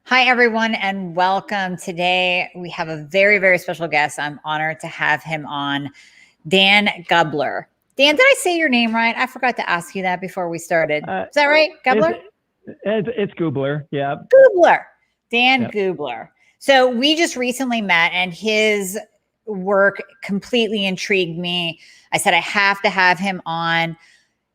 Hi, everyone, and welcome. Today, we have a very, very special guest. I'm honored to have him on, Dan Gubler. Dan, did I say your name right? I forgot to ask you that before we started. Is that right, Gubler? It's Gubler, yeah. Gubler. Dan Gubler. So we just recently met, and his work completely intrigued me. I said, I have to have him on.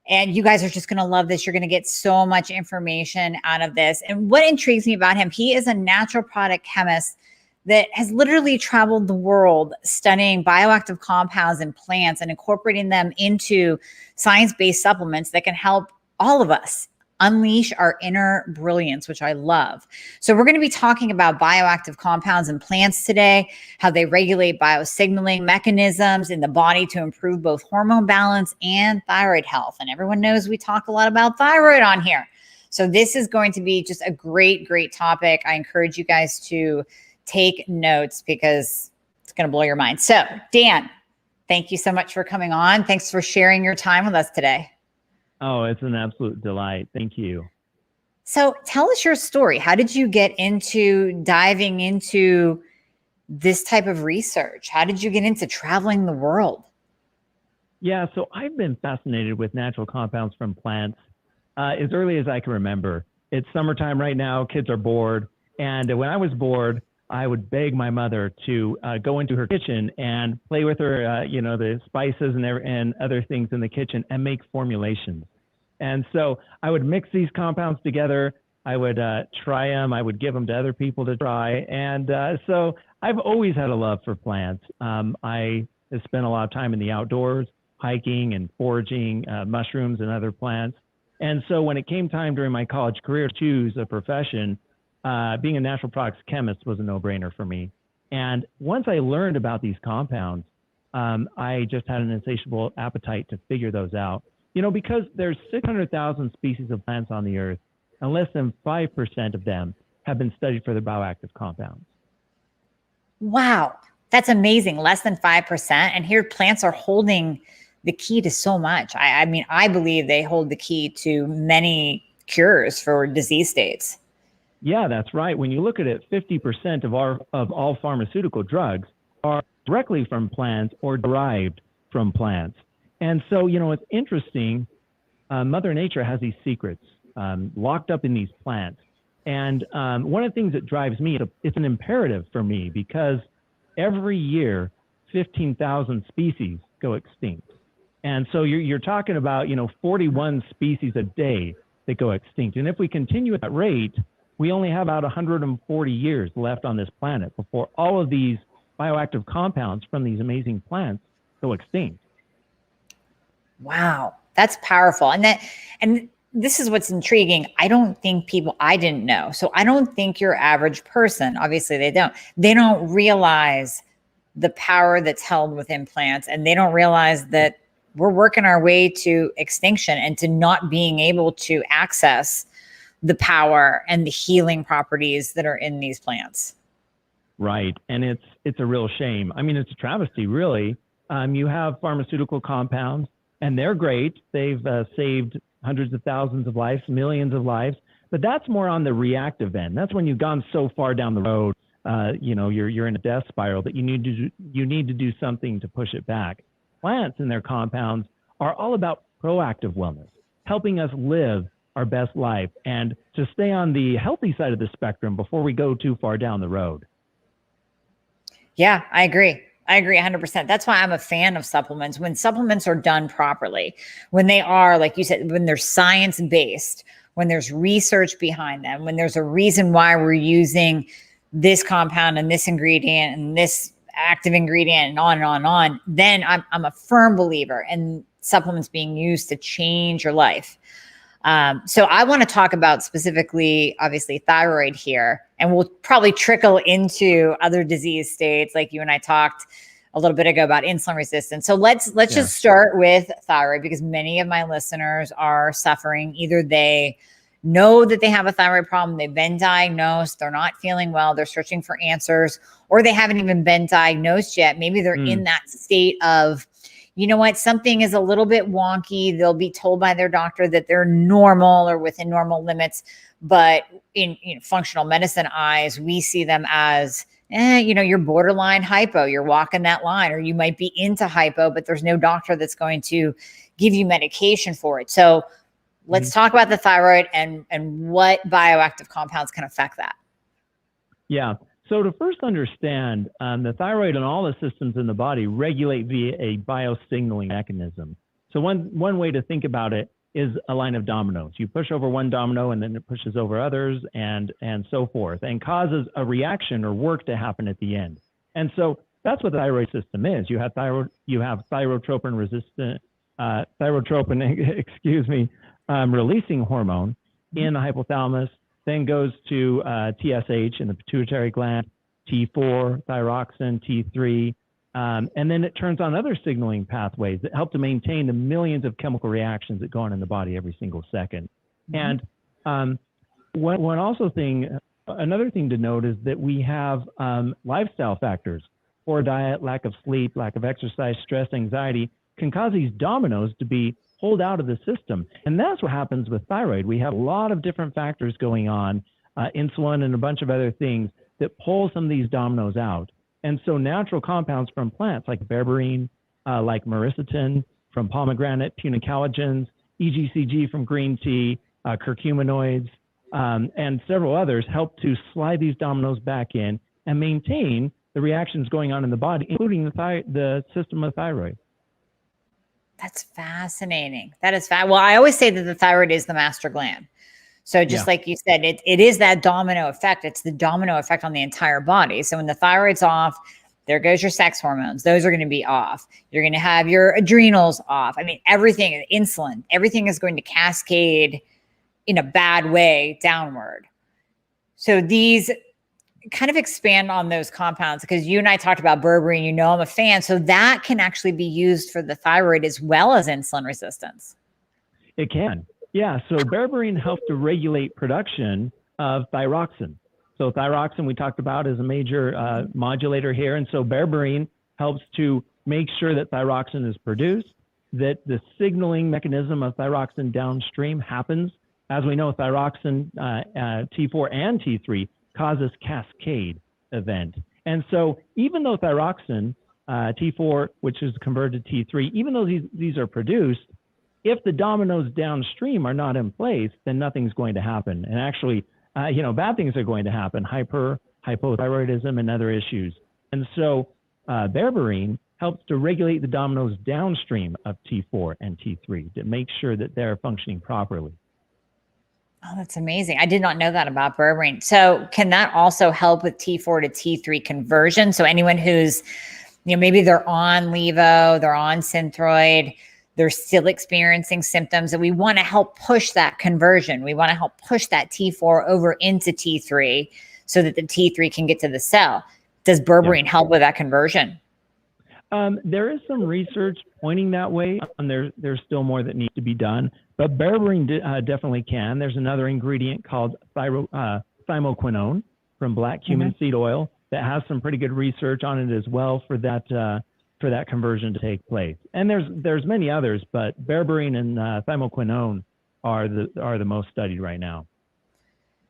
And you guys are just going to love this. You're going to get so much information out of this. And what intrigues me about him, he is a natural product chemist that has literally traveled the world studying bioactive compounds in plants and incorporating them into science-based supplements that can help all of us unleash our inner brilliance, which I love. So we're going to be talking about bioactive compounds in plants today, how they regulate biosignaling mechanisms in the body to improve both hormone balance and thyroid health. And everyone knows we talk a lot about thyroid on here. So this is going to be just a great, great topic. I encourage you guys to take notes because it's going to blow your mind. So Dan, thank you so much for coming on. Thanks for sharing your time with us today. Oh, it's an absolute delight. Thank you. So tell us your story. How did you get into diving into this type of research? How did you get into traveling the world? Yeah, so I've been fascinated with natural compounds from plants as early as I can remember. It's summertime right now. Kids are bored. And when I was bored, I would beg my mother to go into her kitchen and play with her, the spices and other things in the kitchen and make formulations. And so I would mix these compounds together. I would try them. I would give them to other people to try. And so I've always had a love for plants. I have spent a lot of time in the outdoors, hiking and foraging mushrooms and other plants. And so when it came time during my college career to choose a profession, being a natural products chemist was a no-brainer for me. And once I learned about these compounds, I just had an insatiable appetite to figure those out. Because there's 600,000 species of plants on the earth, and less than 5% of them have been studied for their bioactive compounds. Wow, that's amazing. Less than 5%. And here plants are holding the key to so much. I mean, I believe they hold the key to many cures for disease states. Yeah, that's right. When you look at it, 50% of all pharmaceutical drugs are directly from plants or derived from plants. And so, it's interesting. Mother Nature has these secrets locked up in these plants. And one of the things that drives me, it's an imperative for me because every year, 15,000 species go extinct. And so you're talking about, 41 species a day that go extinct. And if we continue at that rate, we only have about 140 years left on this planet before all of these bioactive compounds from these amazing plants go extinct. Wow, that's powerful. And this is what's intriguing. I didn't know. So I don't think your average person, obviously they don't realize the power that's held within plants, and they don't realize that we're working our way to extinction and to not being able to access the power and the healing properties that are in these plants. Right. And it's a real shame. I mean, it's a travesty, really. You have pharmaceutical compounds, and they're great. They've saved hundreds of thousands of lives, millions of lives. But that's more on the reactive end. That's when you've gone so far down the road, you're in a death spiral that you need to do something to push it back. Plants and their compounds are all about proactive wellness, helping us live our best life and to stay on the healthy side of the spectrum before we go too far down the road. Yeah, I agree 100%. That's why I'm a fan of supplements. When supplements are done properly, when they are, like you said, when they're science-based, when there's research behind them, when there's a reason why we're using this compound and this ingredient and this active ingredient and on and on and on, then I'm a firm believer in supplements being used to change your life. So I want to talk about specifically, obviously, thyroid here, and we'll probably trickle into other disease states like you and I talked a little bit ago about insulin resistance. So let's just start with thyroid because many of my listeners are suffering. Either they know that they have a thyroid problem, they've been diagnosed, they're not feeling well, they're searching for answers, or they haven't even been diagnosed yet. Maybe they're in that state of, you know what, something is a little bit wonky. They'll be told by their doctor that they're normal or within normal limits. But in functional medicine eyes, we see them as, you're borderline hypo. You're walking that line, or you might be into hypo, but there's no doctor that's going to give you medication for it. So let's talk about the thyroid and what bioactive compounds can affect that. Yeah. So to first understand, the thyroid and all the systems in the body regulate via a biosignaling mechanism. So one way to think about it is a line of dominoes. You push over one domino and then it pushes over others and so forth, and causes a reaction or work to happen at the end. And so that's what the thyroid system is. You have thyrotropin resistant, releasing hormone in the hypothalamus, then goes to TSH in the pituitary gland, T4, thyroxine, T3, and then it turns on other signaling pathways that help to maintain the millions of chemical reactions that go on in the body every single second. And another thing to note is that we have lifestyle factors. Poor diet, lack of sleep, lack of exercise, stress, anxiety can cause these dominoes to be pulled out of the system. And that's what happens with thyroid. We have a lot of different factors going on, insulin and a bunch of other things that pull some of these dominoes out. And so natural compounds from plants like berberine, like myricetin, from pomegranate, punicalagins, EGCG from green tea, curcuminoids, and several others help to slide these dominoes back in and maintain the reactions going on in the body, including the system of thyroid. That's fascinating. That is well, I always say that the thyroid is the master gland. So just like you said, it is that domino effect. It's the domino effect on the entire body. So when the thyroid's off, there goes your sex hormones. Those are going to be off. You're going to have your adrenals off. I mean, everything, insulin, everything is going to cascade in a bad way downward. So these kind of expand on those compounds, because you and I talked about berberine, I'm a fan. So that can actually be used for the thyroid as well as insulin resistance. It can. Yeah. So berberine helps to regulate production of thyroxine. So thyroxine we talked about is a major modulator here. And so berberine helps to make sure that thyroxine is produced, that the signaling mechanism of thyroxine downstream happens. As we know, thyroxine, T4 and T3 causes cascade event. And so even though thyroxine, T4, which is converted to T3, even though these are produced, if the dominoes downstream are not in place, then nothing's going to happen. And actually, bad things are going to happen, hypothyroidism and other issues. And so berberine helps to regulate the dominoes downstream of T4 and T3 to make sure that they're functioning properly. Oh, that's amazing. I did not know that about berberine. So can that also help with T4 to T3 conversion? So anyone who's, maybe they're on levo, they're on Synthroid, they're still experiencing symptoms, and we want to help push that conversion. We want to help push that T4 over into T3 so that the T3 can get to the cell. Does berberine help with that conversion? There is some research pointing that way, and there's still more that needs to be done, but berberine definitely can. There's another ingredient called thymoquinone from black cumin seed oil that has some pretty good research on it as well for that conversion to take place. And there's many others, but berberine and thymoquinone are the most studied right now.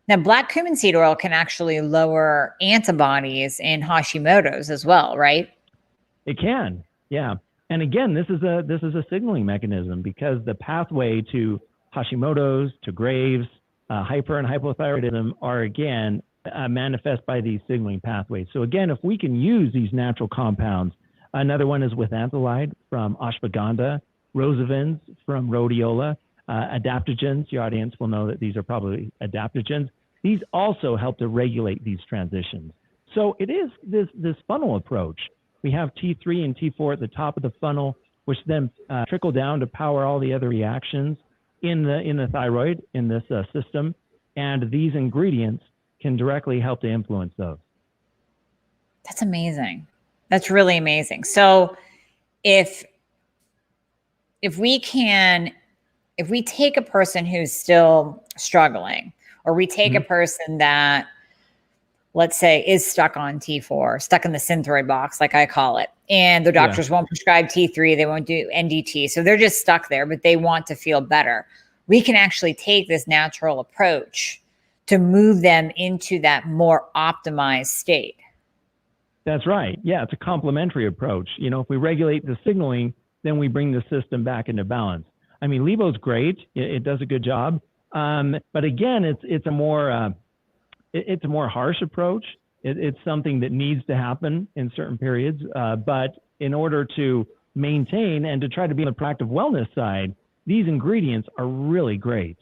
Now, black cumin seed oil can actually lower antibodies in Hashimoto's as well, right? It can, yeah. And again, this is a signaling mechanism, because the pathway to Hashimoto's, to Graves, hyper and hypothyroidism are again manifest by these signaling pathways. So again, if we can use these natural compounds, another one is with anthelide from ashwagandha, rosavins from rhodiola, adaptogens. Your audience will know that these are probably adaptogens. These also help to regulate these transitions. So it is this funnel approach. We have T3 and T4 at the top of the funnel, which then trickle down to power all the other reactions in the thyroid, in this system. And these ingredients can directly help to influence those. That's amazing. That's really amazing. So if we take a person who's still struggling, or we take a person that let's say, is stuck on T4, stuck in the synthroid box, like I call it, and the doctors won't prescribe T3, they won't do NDT. So they're just stuck there, but they want to feel better. We can actually take this natural approach to move them into that more optimized state. That's right. Yeah, it's a complementary approach. You know, if we regulate the signaling, then we bring the system back into balance. I mean, Levo's great. It does a good job. But again, it's a more harsh approach. It's something that needs to happen in certain periods. But in order to maintain and to try to be on the proactive wellness side, these ingredients are really great.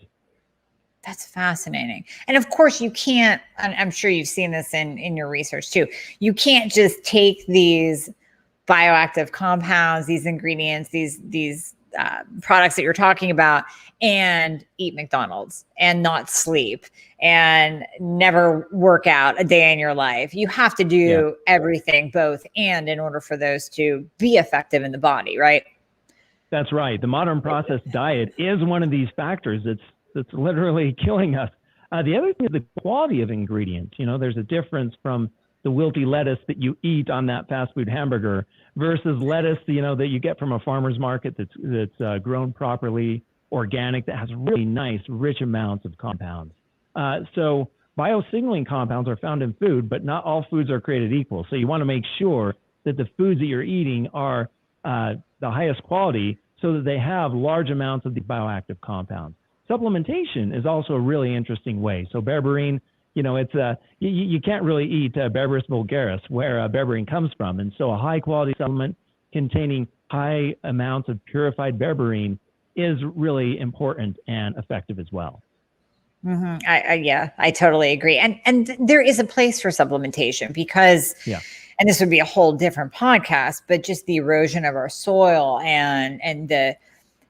That's fascinating. And of course you can't, I'm sure you've seen this in your research too. You can't just take these bioactive compounds, these ingredients, these products that you're talking about and eat McDonald's and not sleep and never work out a day in your life. You have to do everything both and in order for those to be effective in the body, right? That's right. The modern processed diet is one of these factors that's literally killing us. The other thing is the quality of ingredients. You know, there's a difference from the wilty lettuce that you eat on that fast food hamburger versus lettuce, you know, that you get from a farmer's market that's grown properly, organic, that has really nice, rich amounts of compounds. So biosignaling compounds are found in food, but not all foods are created equal. So you want to make sure that the foods that you're eating are the highest quality so that they have large amounts of the bioactive compounds. Supplementation is also a really interesting way. So berberine, you know, it's you can't really eat Berberis vulgaris, where berberine comes from. And so a high quality supplement containing high amounts of purified berberine is really important and effective as well. Mm-hmm. I totally agree. And there is a place for supplementation because, and this would be a whole different podcast, but just the erosion of our soil and the,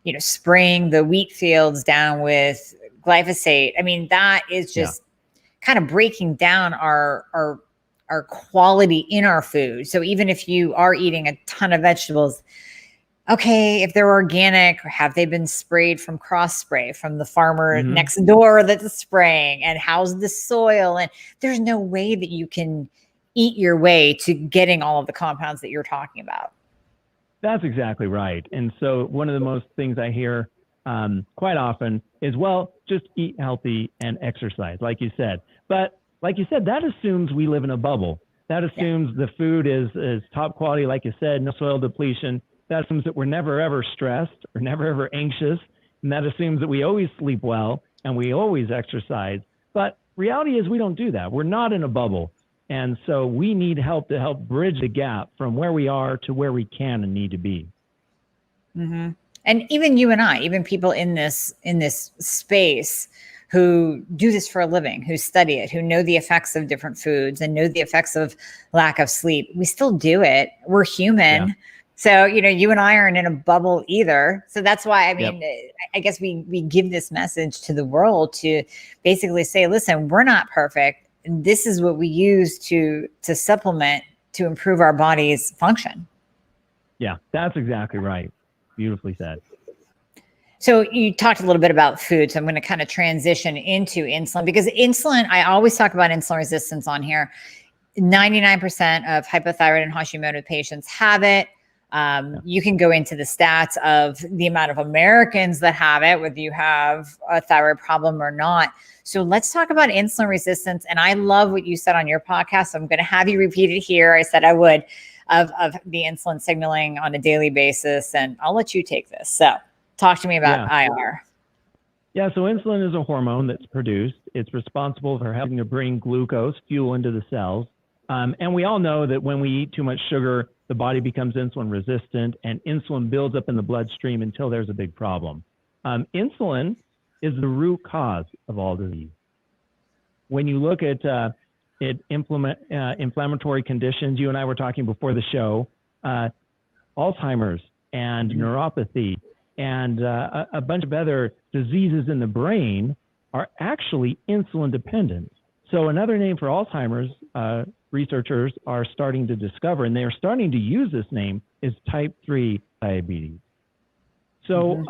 you know, spraying the wheat fields down with glyphosate. I mean, that is just kind of breaking down our quality in our food. So even if you are eating a ton of vegetables, okay, if they're organic, or have they been sprayed from cross spray from the farmer next door that's spraying, and how's the soil? And there's no way that you can eat your way to getting all of the compounds that you're talking about. That's exactly right. And so one of the most things I hear quite often is, well, just eat healthy and exercise, like you said. But like you said, that assumes we live in a bubble. That assumes the food is top quality, like you said, no soil depletion. That assumes that we're never, ever stressed or never, ever anxious. And that assumes that we always sleep well and we always exercise. But reality is we don't do that. We're not in a bubble. And so we need help to help bridge the gap from where we are to where we can and need to be. Mm-hmm. And even you and I, even people in this space who do this for a living, who study it, who know the effects of different foods and know the effects of lack of sleep, we still do it. We're human. Yeah. So, you know, you and I aren't in a bubble either. So that's why, I mean, I guess we give this message to the world to basically say, listen, we're not perfect. And this is what we use to supplement to improve our body's function. Yeah, that's exactly right. Beautifully said. So you talked a little bit about food. So I'm going to kind of transition into insulin, because insulin, I always talk about insulin resistance on here. 99% of hypothyroid and Hashimoto patients have it. You can go into the stats of the amount of Americans that have it, whether you have a thyroid problem or not. So let's talk about insulin resistance. And I love what you said on your podcast. So I'm going to have you repeat it here. I said I would, of the insulin signaling on a daily basis. And I'll let you take this. So talk to me about IR. Yeah, so insulin is a hormone that's produced. It's responsible for helping to bring glucose, fuel, into the cells. And we all know that when we eat too much sugar, the body becomes insulin resistant and insulin builds up in the bloodstream until there's a big problem. Insulin is the root cause of all disease. When you look at inflammatory conditions, you and I were talking before the show, Alzheimer's and neuropathy and a bunch of other diseases in the brain are actually insulin dependent. So another name for Alzheimer's, researchers are starting to discover, and they are starting to use this name, is type 3 diabetes. So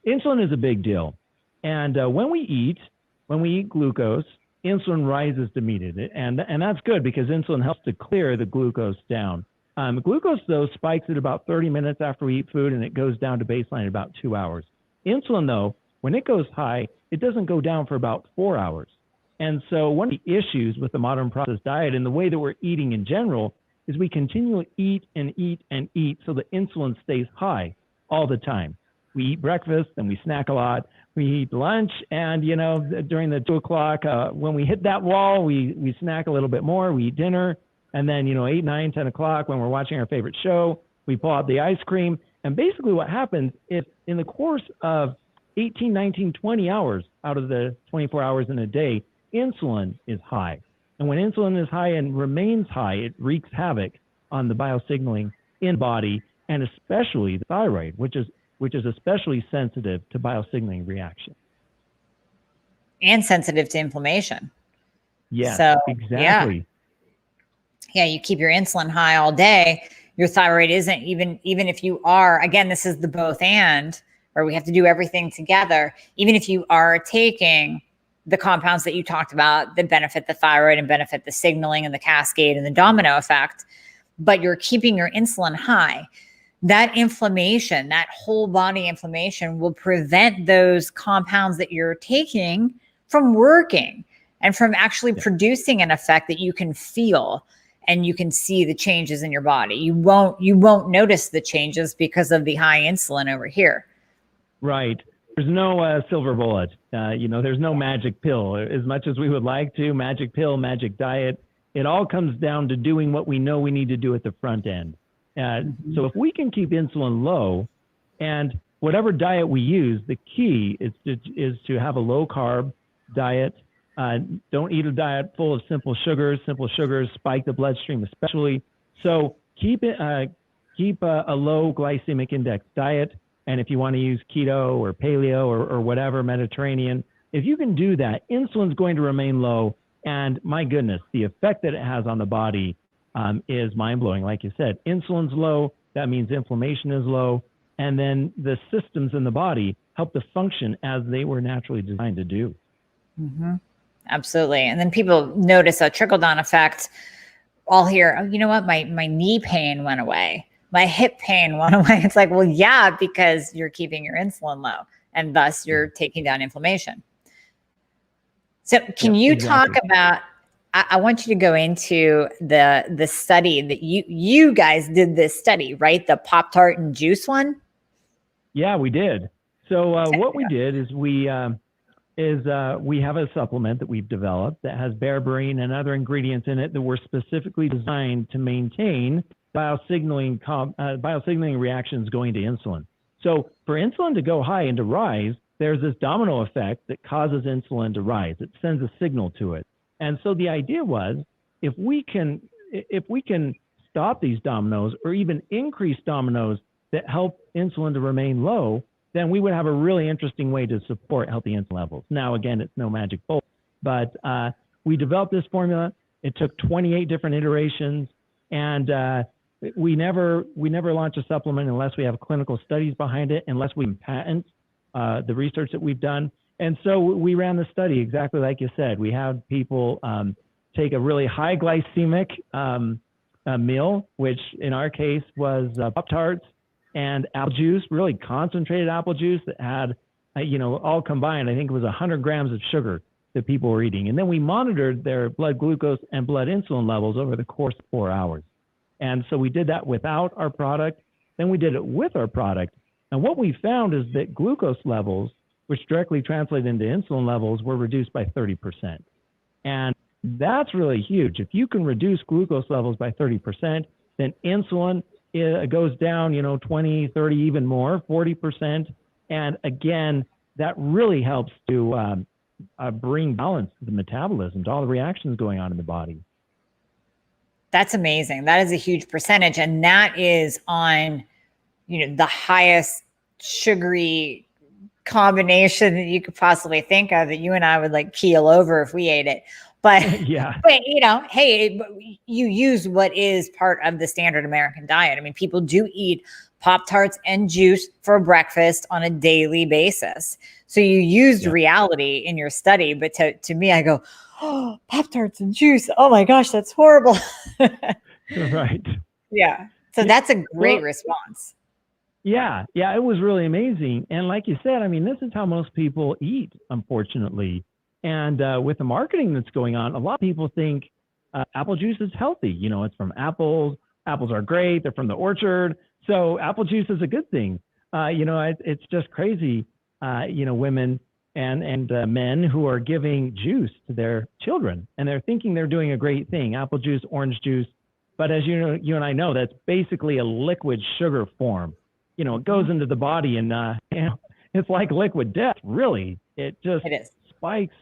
insulin is a big deal. And when we eat glucose, insulin rises to meet it. And that's good because insulin helps to clear the glucose down. Glucose, though, spikes at about 30 minutes after we eat food, and it goes down to baseline in about 2 hours. Insulin, though, when it goes high, it doesn't go down for about 4 hours. And so one of the issues with the modern processed diet and the way that we're eating in general is we continually eat and eat and eat so the insulin stays high all the time. We eat breakfast and we snack a lot. We eat lunch and, you know, during the 2 o'clock, when we hit that wall, we snack a little bit more. We eat dinner. And then, you know, 8, 9, 10 o'clock when we're watching our favorite show, we pull out the ice cream. And basically what happens is in the course of 18, 19, 20 hours out of the 24 hours in a day, insulin is high. And when insulin is high and remains high, it wreaks havoc on the biosignaling in the body, and especially the thyroid, which is especially sensitive to biosignaling reaction. And sensitive to inflammation. Yes, so, exactly. Yeah, you keep your insulin high all day. Your thyroid isn't even if you are, again, this is the both and, or we have to do everything together. Even if you are taking the compounds that you talked about that benefit the thyroid and benefit the signaling and the cascade and the domino effect, but you're keeping your insulin high, that inflammation, that whole body inflammation will prevent those compounds that you're taking from working and from actually producing an effect that you can feel and you can see the changes in your body. You won't notice the changes because of the high insulin over here. Right. There's no silver bullet. You know, there's no magic pill. As much as we would like to, magic pill, magic diet, it all comes down to doing what we know we need to do at the front end. So if we can keep insulin low, and whatever diet we use, the key is to have a low carb diet. Don't eat a diet full of simple sugars. Simple sugars spike the bloodstream especially. So keep a low glycemic index diet. And if you want to use keto or paleo or whatever, Mediterranean, if you can do that, insulin's going to remain low. And my goodness, the effect that it has on the body is mind-blowing. Like you said, insulin's low, that means inflammation is low. And then the systems in the body help to function as they were naturally designed to do. Mm-hmm. Absolutely. And then people notice a trickle-down effect. I'll hear, oh, you know what, my knee pain went away. My hip pain went away. It's like, well, yeah, because you're keeping your insulin low and thus you're taking down inflammation. So can you talk about, I want you to go into the study that you guys did this study, right? The Pop-Tart and juice one? Yeah, we did. So what we did is we have a supplement that we've developed that has berberine and other ingredients in it that were specifically designed to maintain biosignaling reactions going to insulin. So for insulin to go high and to rise, there's this domino effect that causes insulin to rise. It sends a signal to it. And so the idea was, if we can stop these dominoes or even increase dominoes that help insulin to remain low, then we would have a really interesting way to support healthy insulin levels. Now, again, it's no magic bullet, but we developed this formula. It took 28 different iterations, and we never launch a supplement unless we have clinical studies behind it, unless we patent the research that we've done. And so we ran the study exactly like you said. We had people take a really high glycemic meal, which in our case was Pop-Tarts and apple juice, really concentrated apple juice that had, all combined, I think it was 100 grams of sugar that people were eating. And then we monitored their blood glucose and blood insulin levels over the course of 4 hours. And so we did that without our product. Then we did it with our product. And what we found is that glucose levels, which directly translate into insulin levels, were reduced by 30%. And that's really huge. If you can reduce glucose levels by 30%, then insulin goes down, 20, 30, even more, 40%. And again, that really helps to bring balance to the metabolism, to all the reactions going on in the body. That's amazing. That is a huge percentage. And that is on, the highest sugary combination that you could possibly think of that you and I would like keel over if we ate it. But, yeah. But hey, you use what is part of the standard American diet. I mean, people do eat Pop-Tarts and juice for breakfast on a daily basis. So you used reality in your study, but to me, I go, oh, Pop-Tarts and juice. Oh my gosh, that's horrible. Right. Yeah. So that's a great response. Yeah, it was really amazing. And like you said, I mean, this is how most people eat, unfortunately. And with the marketing that's going on, a lot of people think apple juice is healthy. You know, it's from apples. Apples are great. They're from the orchard. So apple juice is a good thing. You know, it's just crazy, you know, women and men who are giving juice to their children. And they're thinking they're doing a great thing, apple juice, orange juice. But as you know, you and I know, that's basically a liquid sugar form. You know, it goes into the body and, you know, it's like liquid death, really. It spikes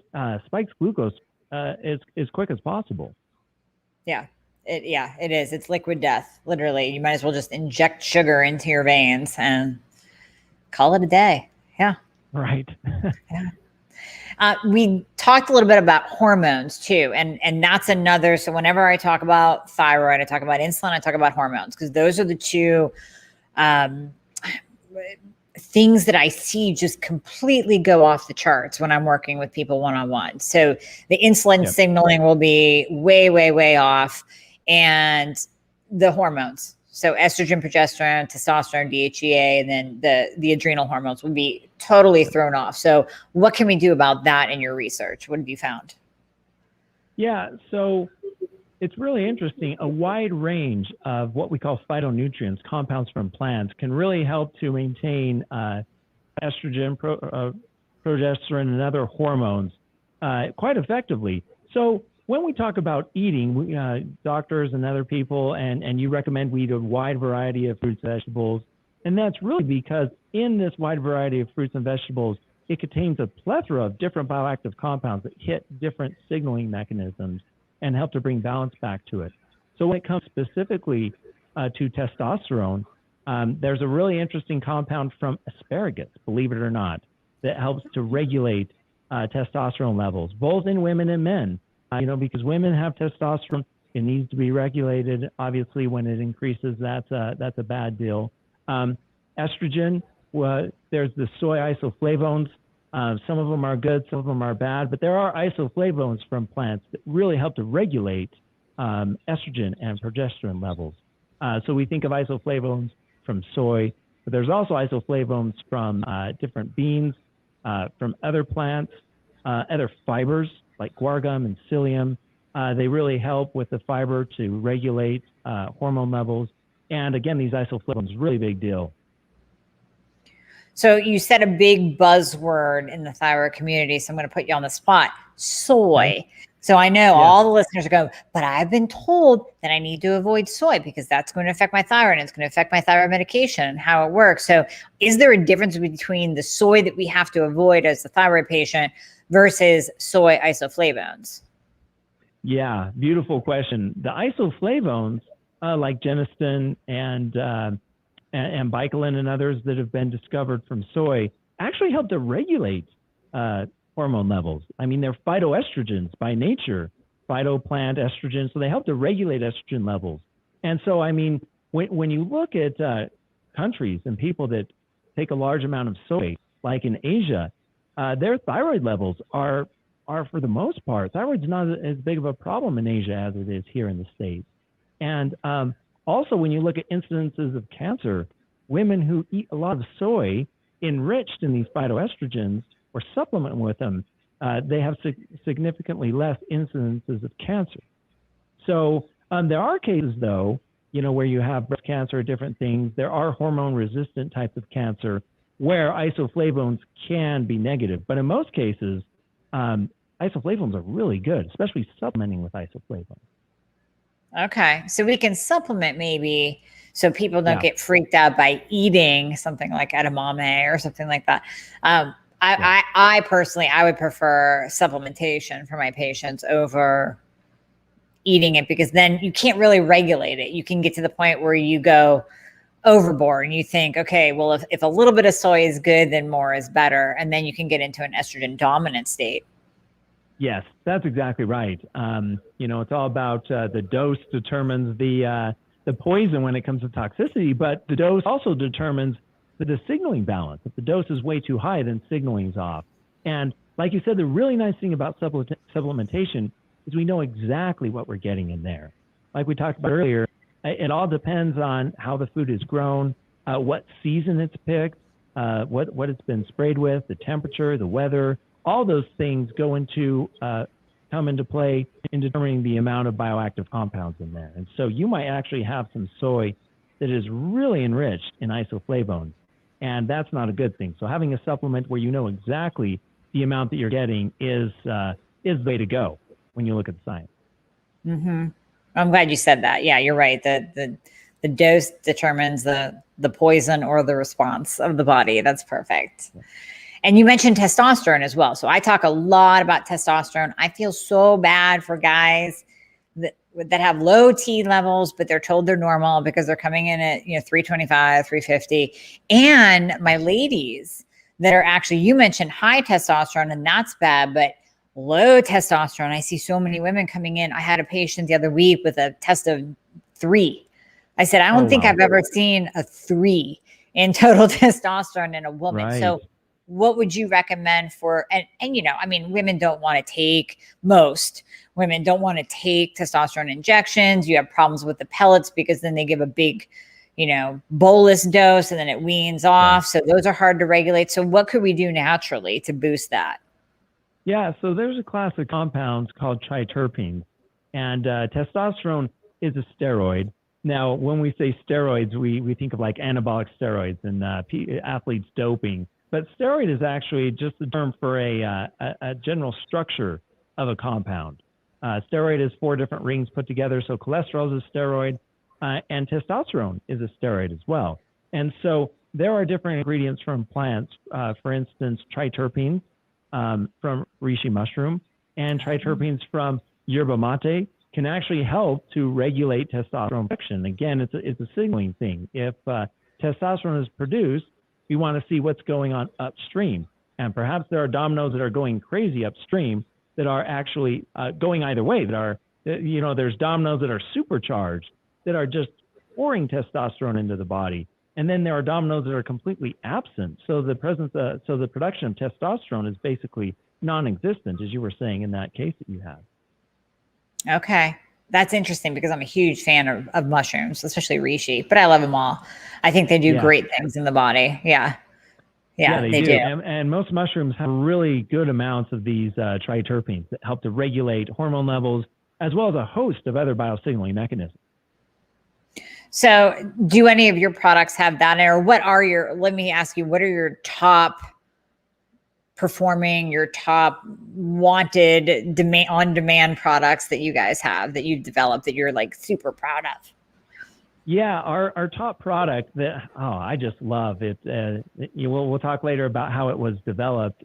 glucose as quick as possible. Yeah, it is. It's liquid death, literally. You might as well just inject sugar into your veins and call it a day. Yeah. Right. Yeah. We talked a little bit about hormones too. And that's another, so whenever I talk about thyroid, I talk about insulin, I talk about hormones, because those are the two things that I see just completely go off the charts when I'm working with people one-on-one. So the insulin signaling will be way, way, way off. And the hormones, so estrogen, progesterone, testosterone, DHEA, and then the adrenal hormones will be totally thrown off. So what can we do about that in your research? What have you found? Yeah, so it's really interesting. A wide range of what we call phytonutrients, compounds from plants, can really help to maintain estrogen, progesterone, and other hormones quite effectively. So when we talk about eating, doctors and other people, and you recommend we eat a wide variety of fruits and vegetables, and that's really because in this wide variety of fruits and vegetables, it contains a plethora of different bioactive compounds that hit different signaling mechanisms and help to bring balance back to it. So when it comes specifically to testosterone, there's a really interesting compound from asparagus, believe it or not, that helps to regulate testosterone levels, both in women and men. You know, because women have testosterone, it needs to be regulated. Obviously, when it increases, that's a bad deal. Estrogen, there's the soy isoflavones. Some of them are good, some of them are bad, but there are isoflavones from plants that really help to regulate estrogen and progesterone levels. So we think of isoflavones from soy, but there's also isoflavones from different beans, from other plants, other fibers like guar gum and psyllium. They really help with the fiber to regulate hormone levels. And again, these isoflavones, really big deal. So you said a big buzzword in the thyroid community, so I'm going to put you on the spot. Soy. Okay. So I know all the listeners are going, but I've been told that I need to avoid soy because that's going to affect my thyroid and it's going to affect my thyroid medication and how it works. So is there a difference between the soy that we have to avoid as the thyroid patient versus soy isoflavones? Yeah, beautiful question. The isoflavones, like genistein and bicolin and others that have been discovered from soy, actually help to regulate hormone levels. I mean, they're phytoestrogens by nature, phytoplant estrogens, so they help to regulate estrogen levels. And so, I mean, when you look at countries and people that take a large amount of soy, like in Asia, their thyroid levels are for the most part, thyroid's not as big of a problem in Asia as it is here in the States. And also, when you look at incidences of cancer, women who eat a lot of soy enriched in these phytoestrogens or supplement with them, they have significantly less incidences of cancer. So there are cases, though, you know, where you have breast cancer or different things. There are hormone-resistant types of cancer where isoflavones can be negative. But in most cases, isoflavones are really good, especially supplementing with isoflavones. Okay. So we can supplement maybe so people don't get freaked out by eating something like edamame or something like that. I personally, I would prefer supplementation for my patients over eating it because then you can't really regulate it. You can get to the point where you go overboard and you think, okay, well, if a little bit of soy is good, then more is better. And then you can get into an estrogen dominant state. Yes, that's exactly right. You know, it's all about the dose determines the the poison when it comes to toxicity, but the dose also determines the signaling balance. If the dose is way too high, then signaling's off. And like you said, the really nice thing about supplementation is we know exactly what we're getting in there. Like we talked about earlier, it all depends on how the food is grown, what season it's picked, what it's been sprayed with, the temperature, the weather. All those things go into come into play in determining the amount of bioactive compounds in there. And so you might actually have some soy that is really enriched in isoflavones, and that's not a good thing. So having a supplement where you know exactly the amount that you're getting is the way to go when you look at the science. Mm-hmm. I'm glad you said that. Yeah, you're right. The dose determines the poison or the response of the body. That's perfect. Yeah. And you mentioned testosterone as well. So I talk a lot about testosterone. I feel so bad for guys that have low T levels, but they're told they're normal because they're coming in at 325, 350. And my ladies that are actually, you mentioned high testosterone, and that's bad, but low testosterone. I see so many women coming in. I had a patient the other week with a test of 3. I said, I don't think I've ever seen a 3 in total testosterone in a woman. Right. So what would you recommend for, and I mean, women don't want to take, most women don't want to take testosterone injections. You have problems with the pellets because then they give a big, bolus dose and then it weans off. So those are hard to regulate. So what could we do naturally to boost that? Yeah, so there's a class of compounds called triterpenes, and testosterone is a steroid. Now, when we say steroids, we think of like anabolic steroids and athletes doping. But steroid is actually just the term for a general structure of a compound. Steroid is 4 different rings put together. So cholesterol is a steroid, and testosterone is a steroid as well. And so there are different ingredients from plants. For instance, triterpenes from reishi mushroom and triterpenes from yerba mate can actually help to regulate testosterone production. Again, it's a signaling thing. If testosterone is produced, we want to see what's going on upstream. And perhaps there are dominoes that are going crazy upstream that are actually going either way, that are, there's dominoes that are supercharged, that are just pouring testosterone into the body. And then there are dominoes that are completely absent. So the production of testosterone is basically non-existent, as you were saying in that case that you had. Okay. That's interesting because I'm a huge fan of mushrooms, especially reishi, but I love them all. I think they do great things in the body. Yeah, they do. And most mushrooms have really good amounts of these triterpenes that help to regulate hormone levels, as well as a host of other biosignaling mechanisms. So do any of your products have that? Or let me ask you, what are your top performing, your top wanted on-demand products that you guys have, that you've developed, that you're like super proud of? Yeah, our top product that, I just love it. We'll talk later about how it was developed.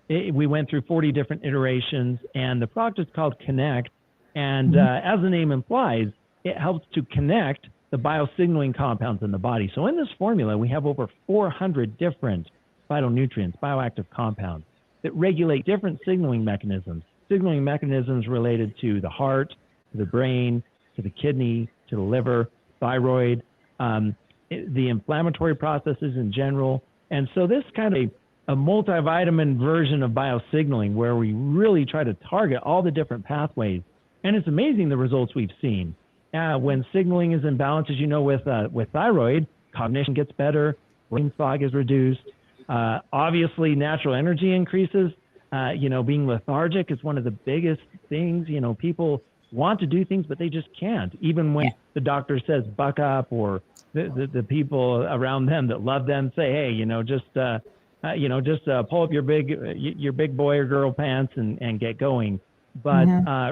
We went through 40 different iterations, and the product is called Connect. And as the name implies, it helps to connect the biosignaling compounds in the body. So in this formula, we have over 400 different phytonutrients, bioactive compounds that regulate different signaling mechanisms related to the heart, to the brain, to the kidney, to the liver, thyroid, the inflammatory processes in general. And so this kind of a multivitamin version of biosignaling where we really try to target all the different pathways. And it's amazing the results we've seen. When signaling is in balance, as you know, with thyroid, cognition gets better, brain fog is reduced. Obviously, natural energy increases. Being lethargic is one of the biggest things. People want to do things, but they just can't. Even when the doctor says buck up, or the people around them that love them say, hey, just pull up your big boy or girl pants and get going. But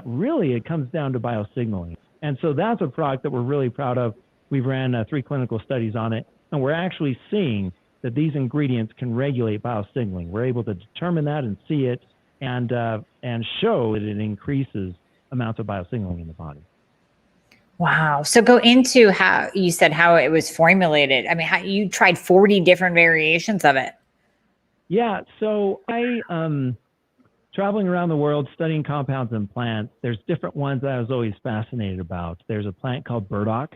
really, it comes down to biosignaling. And so that's a product that we're really proud of. We've ran 3 clinical studies on it, and we're actually seeing that these ingredients can regulate biosignaling. We're able to determine that and see it, and show that it increases amounts of biosignaling in the body. Wow. So go into how you said how it was formulated. I mean, how you tried 40 different variations of it. Yeah. So I traveling around the world, studying compounds in plants, there's different ones that I was always fascinated about. There's a plant called burdock,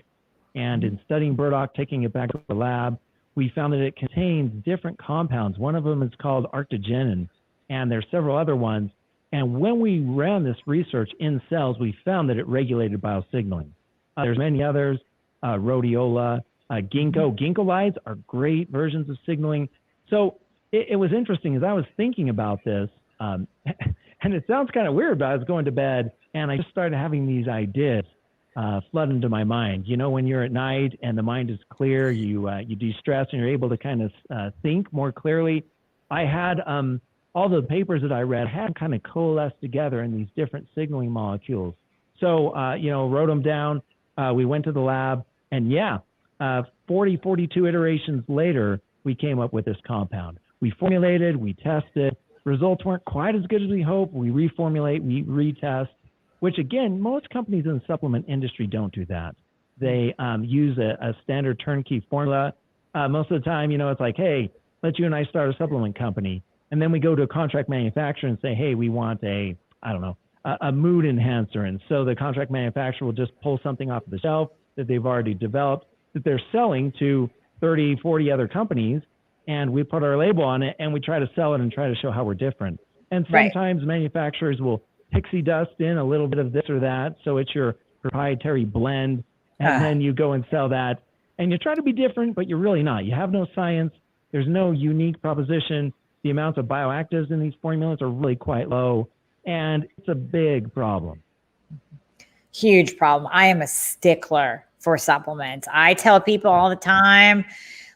and in studying burdock, taking it back to the lab, we found that it contains different compounds. One of them is called arctogenin, and there's several other ones. And when we ran this research in cells, we found that it regulated biosignaling. There's many others, rhodiola, ginkgo. Ginkgolides are great versions of signaling. So it was interesting as I was thinking about this, and it sounds kind of weird, but I was going to bed and I just started having these ideas flood into my mind. You know, when you're at night and the mind is clear, you de-stress and you're able to kind of think more clearly. I had all the papers that I read had kind of coalesced together in these different signaling molecules. So, wrote them down. We went to the lab and 42 iterations later, we came up with this compound. We formulated, we tested, results weren't quite as good as we hoped. We reformulate, we retest, which again, most companies in the supplement industry don't do that. They use a standard turnkey formula. Most of the time, it's like, hey, let you and I start a supplement company. And then we go to a contract manufacturer and say, hey, we want a mood enhancer. And so the contract manufacturer will just pull something off the shelf that they've already developed that they're selling to 30, 40 other companies. And we put our label on it and we try to sell it and try to show how we're different. And sometimes manufacturers will pixie dust in a little bit of this or that. So it's your proprietary blend. And then you go and sell that. And you try to be different, but you're really not. You have no science. There's no unique proposition. The amounts of bioactives in these formulas are really quite low. And it's a big problem. Huge problem. I am a stickler for supplements. I tell people all the time,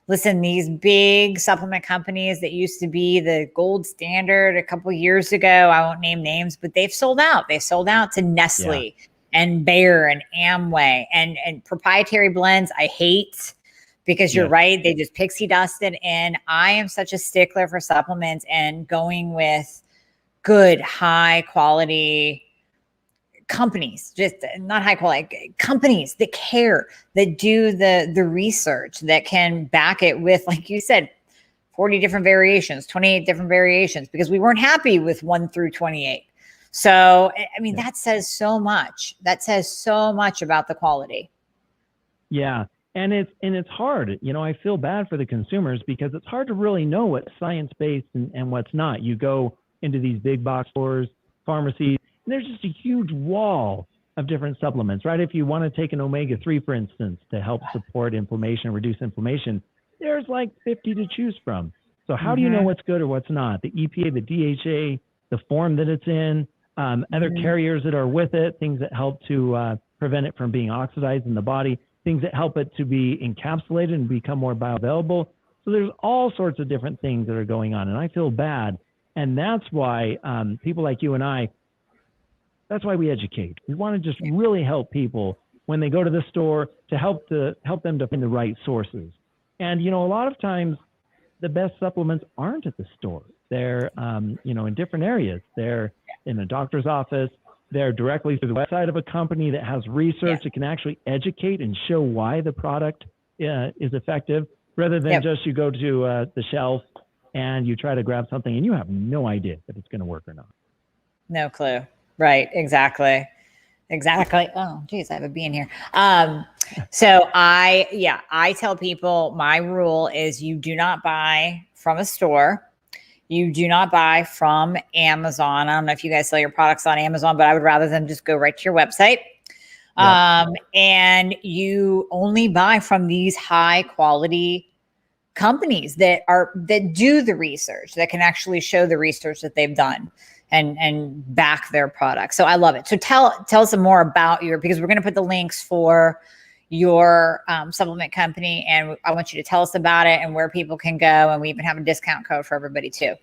listen, these big supplement companies that used to be the gold standard a couple of years ago, I won't name names, but they've sold out. They sold out to Nestle and Bayer and Amway and proprietary blends. I hate because you're right. They just pixie dusted in. I am such a stickler for supplements and going with good, high quality companies, just not high quality companies that care, that do the research, that can back it with, like you said, 40 different variations, 28 different variations, because we weren't happy with 1 through 28. So, I mean, that says so much. That says so much about the quality. Yeah. And it's hard. I feel bad for the consumers because it's hard to really know what's science-based and what's not. You go into these big box stores, pharmacies, and there's just a huge wall of different supplements, right? If you want to take an omega-3, for instance, to help support inflammation, reduce inflammation, there's like 50 to choose from. So how do you know what's good or what's not? The EPA, the DHA, the form that it's in, other carriers that are with it, things that help to prevent it from being oxidized in the body, things that help it to be encapsulated and become more bioavailable. So there's all sorts of different things that are going on, and I feel bad. And that's why people like you and I, that's why we educate. We want to just really help people when they go to the store to help them to find the right sources. And, a lot of times the best supplements aren't at the store. They're, in different areas. They're in a doctor's office. They're directly through the website of a company that has research that can actually educate and show why the product is effective, rather than just you go to the shelf and you try to grab something and you have no idea if it's going to work or not. No clue. Right. Exactly. Oh, geez, I have a bee in here. So I tell people my rule is you do not buy from a store. You do not buy from Amazon. I don't know if you guys sell your products on Amazon, but I would rather them just go right to your website. And you only buy from these high quality companies that do the research, that can actually show the research that they've done and back their products. So I love it. So tell us some more about because we're going to put the links for your supplement company, and I want you to tell us about it and where people can go. And we even have a discount code for everybody too.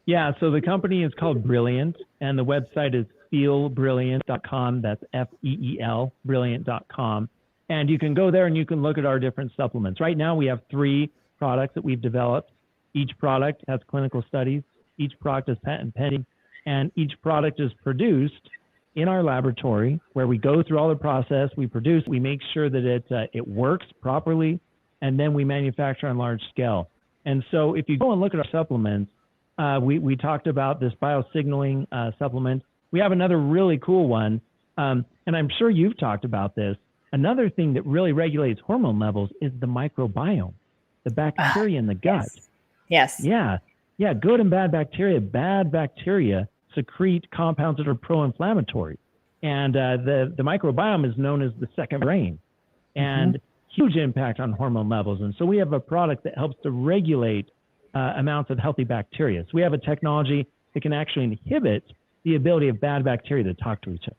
Yeah. So the company is called Brilliant, and the website is feelbrilliant.com. That's FEEL, brilliant.com. And you can go there and you can look at our different supplements. Right now we have 3 products that we've developed. Each product has clinical studies. Each product is patent pending, and each product is produced in our laboratory, where we go through all the process. We produce, we make sure that it works properly, and then we manufacture on large scale. And so if you go and look at our supplements, We talked about this biosignaling supplement. We have another really cool one, and I'm sure you've talked about this. Another thing that really regulates hormone levels is the microbiome, the bacteria in the gut. Yes. Yeah, good and bad bacteria. Bad bacteria secrete compounds that are pro-inflammatory. And the microbiome is known as the second brain, and huge impact on hormone levels. And so we have a product that helps to regulate amounts of healthy bacteria. So we have a technology that can actually inhibit the ability of bad bacteria to talk to each other.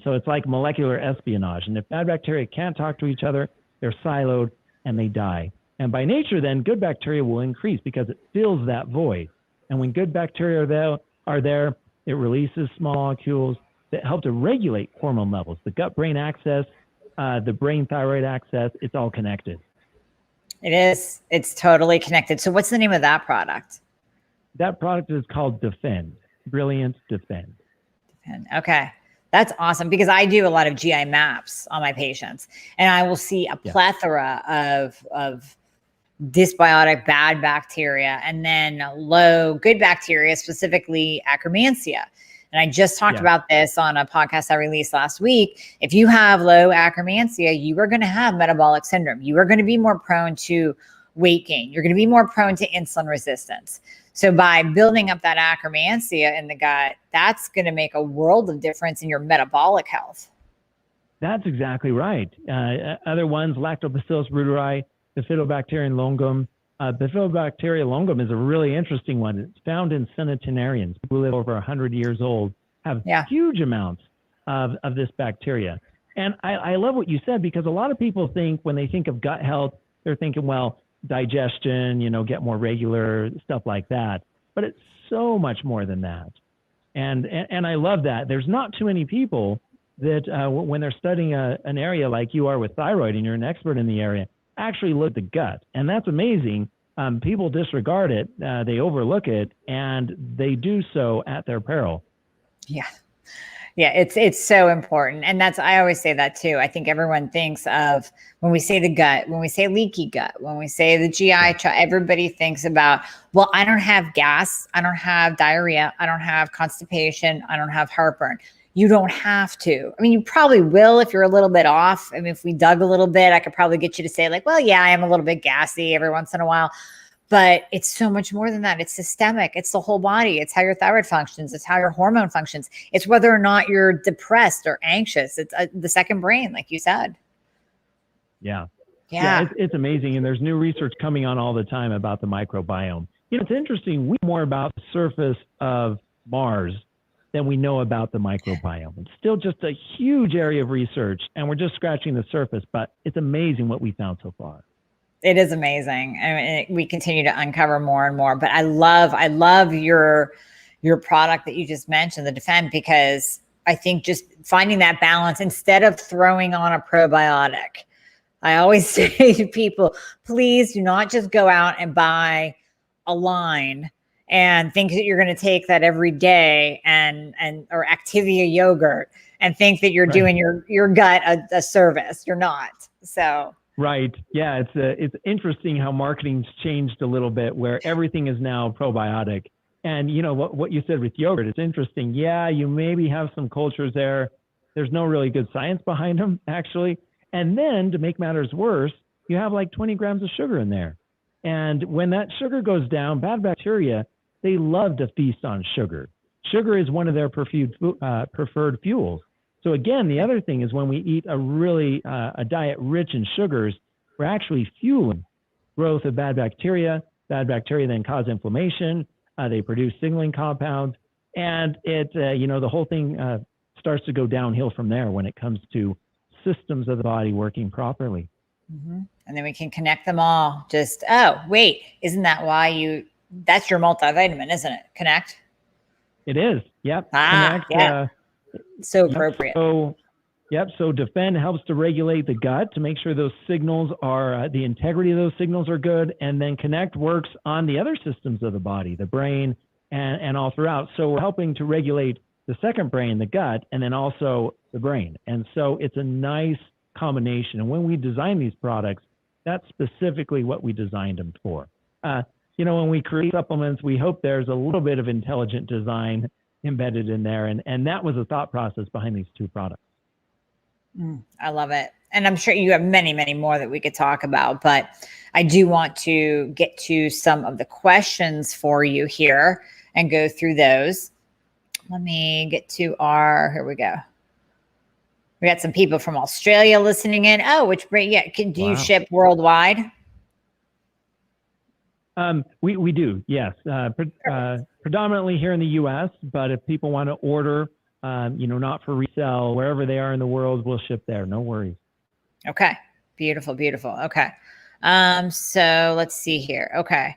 So it's like molecular espionage. And if bad bacteria can't talk to each other, they're siloed and they die. And by nature, then, good bacteria will increase because it fills that void. And when good bacteria are there, it releases small molecules that help to regulate hormone levels. The gut-brain axis, the brain-thyroid axis, it's all connected. It is. It's totally connected. So what's the name of that product? That product is called Defend. Brilliant Defend. Okay. That's awesome, because I do a lot of GI maps on my patients, and I will see a plethora of dysbiotic bad bacteria and then low good bacteria, specifically Akkermansia. And I just talked about this on a podcast I released last week. If you have low Akkermansia, you are going to have metabolic syndrome. You are going to be more prone to weight gain. You're going to be more prone to insulin resistance. So by building up that Akkermansia in the gut, that's going to make a world of difference in your metabolic health. That's exactly right. Other ones, Lactobacillus reuteri, Bifidobacterium longum. Bifidobacterium longum is a really interesting one. It's found in centenarians who live over 100 years old, have huge amounts of this bacteria. And I love what you said, because a lot of people think when they think of gut health, they're thinking, well, digestion, get more regular, stuff like that. But it's so much more than that. And I love that. There's not too many people that when they're studying an area like you are with thyroid, and you're an expert in the area, actually look at the gut. And that's amazing. People disregard it. They overlook it, and they do so at their peril. Yeah, it's so important. And I always say that too. I think everyone thinks of, when we say the gut, when we say leaky gut, when we say the GI tract, everybody thinks about, well, I don't have gas, I don't have diarrhea, I don't have constipation, I don't have heartburn. You don't have to. I mean, you probably will if you're a little bit off. I mean, if we dug a little bit, I could probably get you to say like, well, yeah, I am a little bit gassy every once in a while. But it's so much more than that. It's systemic. It's the whole body. It's how your thyroid functions. It's how your hormone functions. It's whether or not you're depressed or anxious. It's the second brain, like you said. Yeah, it's amazing. And there's new research coming on all the time about the microbiome. It's interesting. We know more about the surface of Mars than we know about the microbiome. It's still just a huge area of research, and we're just scratching the surface, but it's amazing what we found so far. It is amazing. I mean, we continue to uncover more and more, but I love your product that you just mentioned, the Defend, because I think just finding that balance instead of throwing on a probiotic. I always say to people, please do not just go out and buy a line and think that you're going to take that every day or Activia yogurt and think that you're doing your gut a service. You're not. So. Right. Yeah. It's interesting how marketing's changed a little bit, where everything is now probiotic. And what you said with yogurt, it's interesting. Yeah, you maybe have some cultures there. There's no really good science behind them, actually. And then to make matters worse, you have like 20 grams of sugar in there. And when that sugar goes down, bad bacteria, they love to feast on sugar. Sugar is one of their preferred fuels. So again, the other thing is when we eat a diet rich in sugars, we're actually fueling growth of bad bacteria. Bad bacteria then cause inflammation. They produce signaling compounds, and the whole thing starts to go downhill from there when it comes to systems of the body working properly. Mm-hmm. And then we can connect them all. Just, oh, wait, isn't that why that's your multivitamin, isn't it? Connect. It is. Yep. Connect. Yeah. So appropriate. So Defend helps to regulate the gut to make sure those signals are, the integrity of those signals are good. And then Connect works on the other systems of the body, the brain and all throughout. So we're helping to regulate the second brain, the gut, and then also the brain. And so it's a nice combination. And when we design these products, that's specifically what we designed them for. when we create supplements, we hope there's a little bit of intelligent design embedded in there. And that was the thought process behind these two products. I love it. And I'm sure you have many, many more that we could talk about, but I do want to get to some of the questions for you here and go through those. Let me get to here we go. We got some people from Australia listening in. Oh, which great. Yeah. Do you ship worldwide? We do. Yes. Predominantly here in the US, but if people want to order, not for resale, wherever they are in the world, we'll ship there. No worries. Okay. Beautiful. Beautiful. Okay. So let's see here. Okay.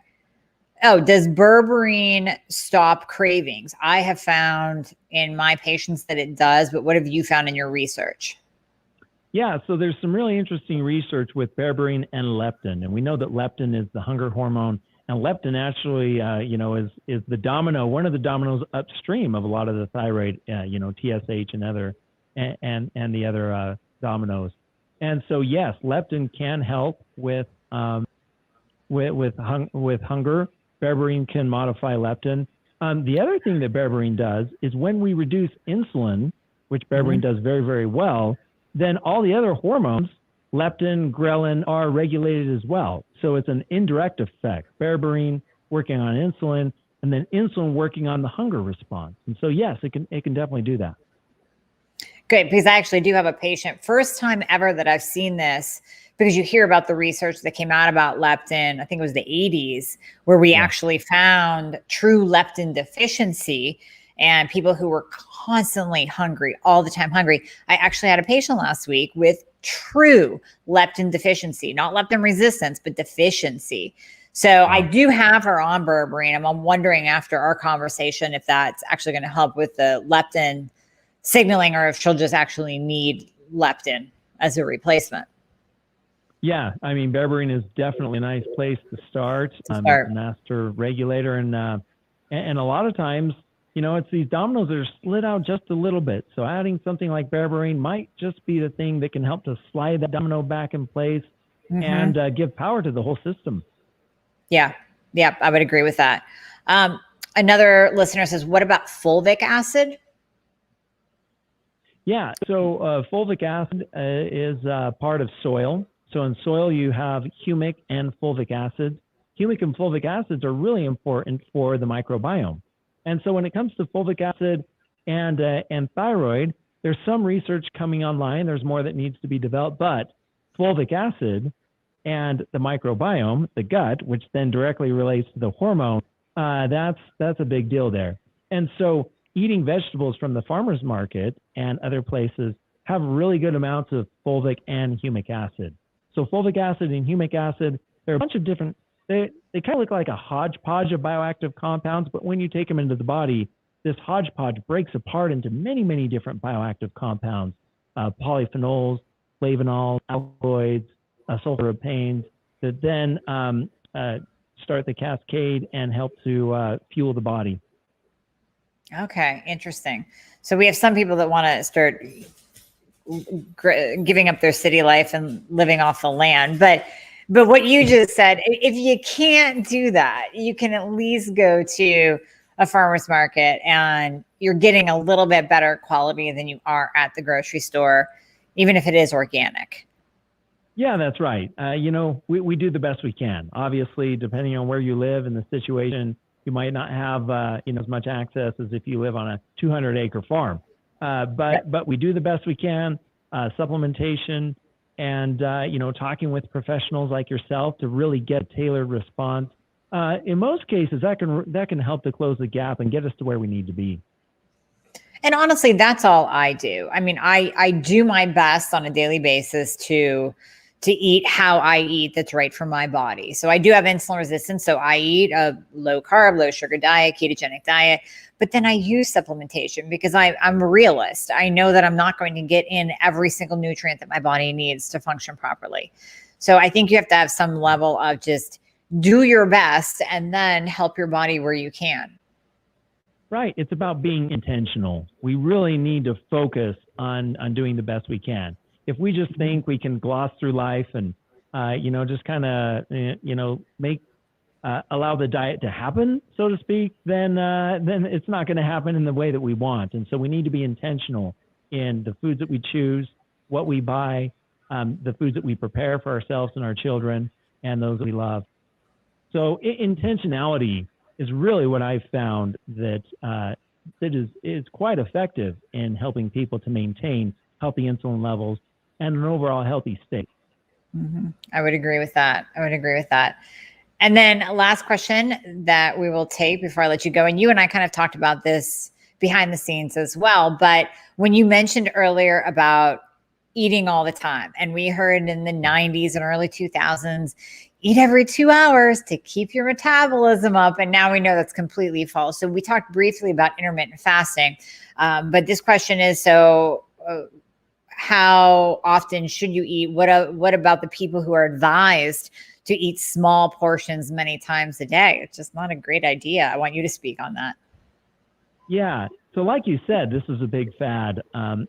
Oh, does berberine stop cravings? I have found in my patients that it does, but what have you found in your research? Yeah, so there's some really interesting research with berberine and leptin, and we know that leptin is the hunger hormone, and leptin actually, is the domino, one of the dominoes upstream of a lot of the thyroid, TSH and other, and the other dominoes. And so yes, leptin can help with hunger. Berberine can modify leptin. The other thing that berberine does is when we reduce insulin, which berberine does very, very well, then all the other hormones, leptin, ghrelin, are regulated as well. So it's an indirect effect. Berberine working on insulin, and then insulin working on the hunger response. And so yes, it can definitely do that. Good, because I actually do have a patient, first time ever that I've seen this, because you hear about the research that came out about leptin, I think it was the 80s, where we actually found true leptin deficiency and people who were constantly hungry, all the time hungry. I actually had a patient last week with true leptin deficiency, not leptin resistance, but deficiency. So I do have her on berberine. I'm wondering after our conversation if that's actually going to help with the leptin signaling or if she'll just actually need leptin as a replacement. Yeah, I mean, berberine is definitely a nice place to start. It's a master regulator, and a lot of times, it's these dominoes that are slid out just a little bit. So adding something like berberine might just be the thing that can help to slide that domino back in place and give power to the whole system. Yeah, I would agree with that. Another listener says, what about fulvic acid? Yeah, so fulvic acid is part of soil. So in soil, you have humic and fulvic acids. Humic and fulvic acids are really important for the microbiome. And so when it comes to fulvic acid and thyroid, there's some research coming online. There's more that needs to be developed, but fulvic acid and the microbiome, the gut, which then directly relates to the hormone, that's a big deal there. And so eating vegetables from the farmer's market and other places have really good amounts of fulvic and humic acid. So fulvic acid and humic acid, they're a bunch of different, they kind of look like a hodgepodge of bioactive compounds, but when you take them into the body, this hodgepodge breaks apart into many, many different bioactive compounds, polyphenols, flavonols, alkaloids, sulforapanes, that then start the cascade and help to fuel the body. Okay, interesting. So we have some people that want to start giving up their city life and living off the land. But what you just said, if you can't do that, you can at least go to a farmer's market and you're getting a little bit better quality than you are at the grocery store, even if it is organic. Yeah, that's right. We do the best we can. Obviously, depending on where you live and the situation, you might not have as much access as if you live on a 200-acre farm. But we do the best we can, supplementation and, talking with professionals like yourself to really get a tailored response. In most cases, that can help to close the gap and get us to where we need to be. And honestly, that's all I do. I mean, I do my best on a daily basis to eat how I eat that's right for my body. So I do have insulin resistance. So I eat a low carb, low sugar diet, ketogenic diet, but then I use supplementation because I'm a realist. I know that I'm not going to get in every single nutrient that my body needs to function properly. So I think you have to have some level of just do your best and then help your body where you can. Right. It's about being intentional. We really need to focus on doing the best we can. If we just think we can gloss through life and, just kind of, make allow the diet to happen, so to speak, then it's not going to happen in the way that we want. And so we need to be intentional in the foods that we choose, what we buy, the foods that we prepare for ourselves and our children, and those that we love. So intentionality is really what I've found that is quite effective in helping people to maintain healthy insulin levels and an overall healthy state. Mm-hmm. I would agree with that. And then last question that we will take before I let you go. And you and I kind of talked about this behind the scenes as well. But when you mentioned earlier about eating all the time, and we heard in the 90s and early 2000s, eat every 2 hours to keep your metabolism up. And now we know that's completely false. So we talked briefly about intermittent fasting. But this question is, how often should you eat? What about the people who are advised to eat small portions many times a day? It's just not a great idea. I want you to speak on that. Yeah. So like you said, this is a big fad. And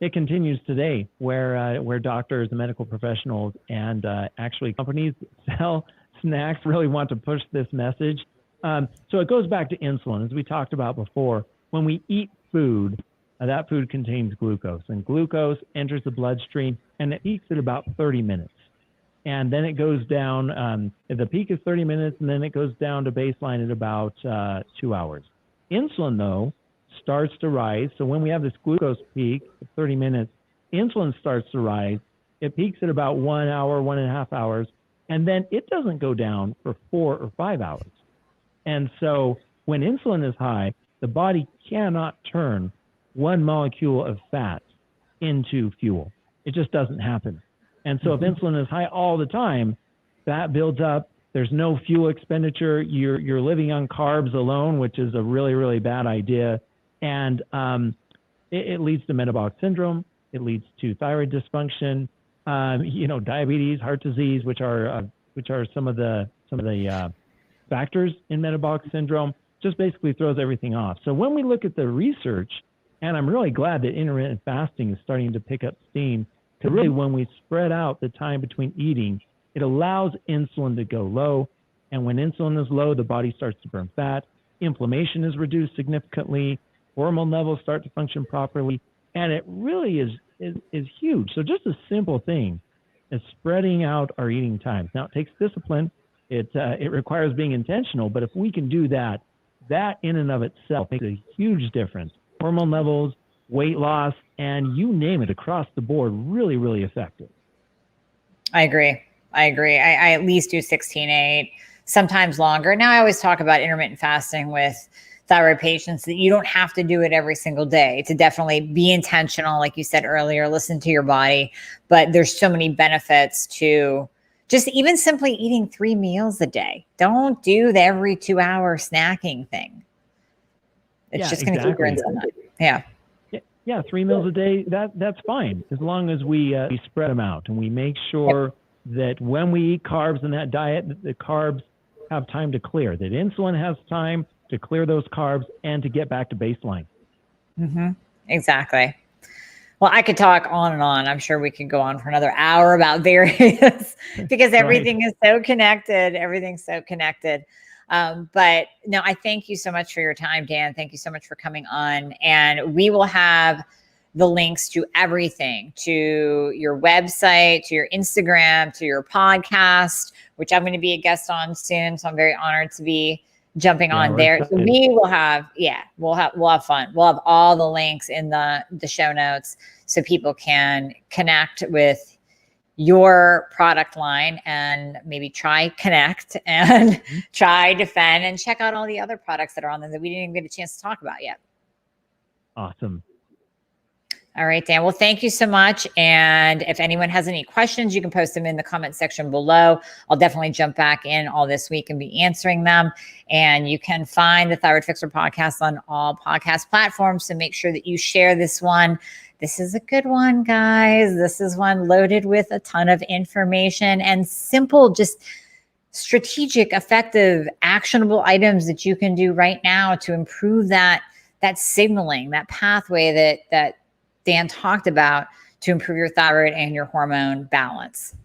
it continues today where doctors and medical professionals and actually companies that sell snacks really want to push this message. So it goes back to insulin. As we talked about before, when we eat food, that food contains glucose, and glucose enters the bloodstream and it peaks at about 30 minutes. And then it goes down, the peak is 30 minutes, and then it goes down to baseline at about 2 hours. Insulin, though, starts to rise. So when we have this glucose peak at 30 minutes, insulin starts to rise. It peaks at about 1 hour, 1.5 hours, and then it doesn't go down for 4 or 5 hours. And so when insulin is high, the body cannot turn one molecule of fat into fuel. It just doesn't happen. And so if insulin is high all the time, fat builds up. There's no fuel expenditure. You're living on carbs alone, which is a really, really bad idea. And it leads to metabolic syndrome. It leads to thyroid dysfunction, diabetes, heart disease, which are some of the factors in metabolic syndrome. Just basically throws everything off. So when we look at the research, and I'm really glad that intermittent fasting is starting to pick up steam, because really when we spread out the time between eating, it allows insulin to go low. And when insulin is low, the body starts to burn fat. Inflammation is reduced significantly. Hormone levels start to function properly. And it really is huge. So just a simple thing is spreading out our eating times. Now, it takes discipline. It requires being intentional. But if we can do that in and of itself makes a huge difference. Hormone levels, weight loss, and you name it across the board, really, really effective. I agree. I at least do 16/8, sometimes longer. Now I always talk about intermittent fasting with thyroid patients that you don't have to do it every single day, to definitely be intentional. Like you said earlier, listen to your body, but there's so many benefits to just even simply eating 3 meals a day. Don't do the every 2 hour snacking thing. It's just going to keep your insulin up. Yeah. Yeah, 3 meals a day, that's fine, as long as we spread them out and we make sure that when we eat carbs in that diet, that the carbs have time to clear, that insulin has time to clear those carbs and to get back to baseline. Mm-hmm. Exactly. Well, I could talk on and on. I'm sure we could go on for another hour about various because everything is so connected. Everything's so connected. But no, I thank you so much for your time, Dan. Thank you so much for coming on. And we will have the links to everything, to your website, to your Instagram, to your podcast, which I'm going to be a guest on soon. So I'm very honored to be jumping on there. So we will have, we'll have fun. We'll have all the links in the show notes so people can connect with your product line and maybe try Connect and try Defend and check out all the other products that are on there that we didn't even get a chance to talk about yet. Awesome. All right, Dan. Well, thank you so much. And if anyone has any questions, you can post them in the comment section below. I'll definitely jump back in all this week and be answering them. And you can find the Thyroid Fixer podcast on all podcast platforms. So make sure that you share this one. This is a good one, guys. This is one loaded with a ton of information and simple, just strategic, effective, actionable items that you can do right now to improve that signaling, that pathway that Dan talked about to improve your thyroid and your hormone balance.